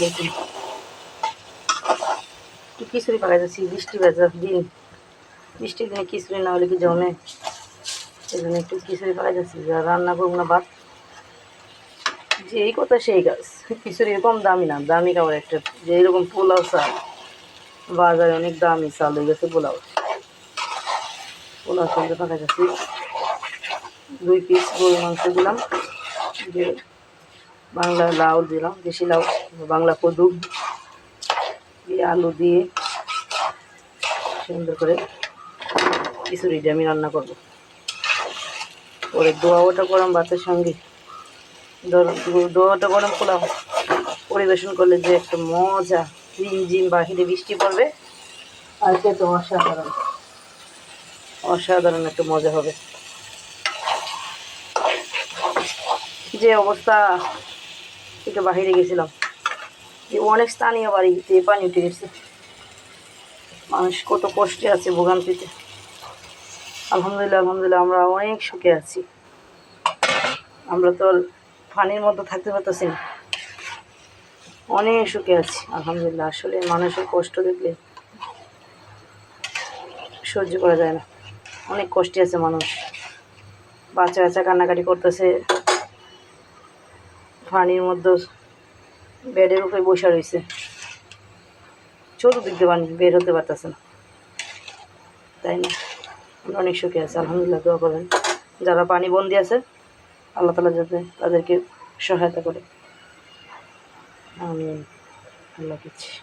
দেখুন একটু খিচুড়ি পাকা যাচ্ছি, বৃষ্টি ভেজা দিন, বৃষ্টির দিনে খিচুড়ি না হলে কি জমে, এই জন্য একটু খিচুড়ি পাকা যাচ্ছি। যা রান্না করবো না ভাত, যে এই কথা সেই গাছ। খিচুড়ি এরকম দামি না, দামি খাবার একটা, যে এরকম পোলাও চাল বাজারে অনেক দামি চাল হয়ে গেছে। পোলাও চালটা পাকা যাচ্ছি। 2 পিস গরু মাংস দিলাম, দিয়ে বাংলা লাউ দিলাম, দেশি লাউ, বাংলা কদু দিয়ে আলু দিয়ে সুন্দর করে খিচুড়িটা আমি রান্না করব। পরে দোয়াটা গরম ভাতের সঙ্গে, দোয়াটা গরম পোলাও পরিবেশন করলে যে একটা মজা, ঝিমঝিম বাহিরে বৃষ্টি পড়বে আর খেতে অসাধারণ, অসাধারণ একটা মজা হবে। যে অবস্থা, একটু বাহিরে গেছিলাম, অনেক স্থানীয় বাড়িতে পানি উঠে গেছে, মানুষ কত কষ্টে আছে, ভোগান্তিতে। আলহামদুলিল্লাহ, আলহামদুলিল্লাহ, আমরা অনেক সুখে আছি। আমরা তো পানির মধ্যে থাকতে পারতেছি না, অনেক সুখে আছি আলহামদুলিল্লাহ। আসলে মানুষের কষ্ট দেখলে সহ্য করা যায় না, অনেক কষ্টে আছে মানুষ। বাচ্চা বাচ্চা কান্নাকাটি করতেছে, পানির মধ্যে বেডের উপরে বসে রয়েছে, চতুর্দিক দিয়ে পানি, বের হতে পারতেছে না, তাই না? আমরা অনেক সুখে আছি আলহামদুলিল্লাহ। দোয়া করবেন যারা পানি বন্দি আছে, আল্লাহ তাআলা যাতে তাদেরকে সহায়তা করে। আমিন। আল্লাহ হাফেজ।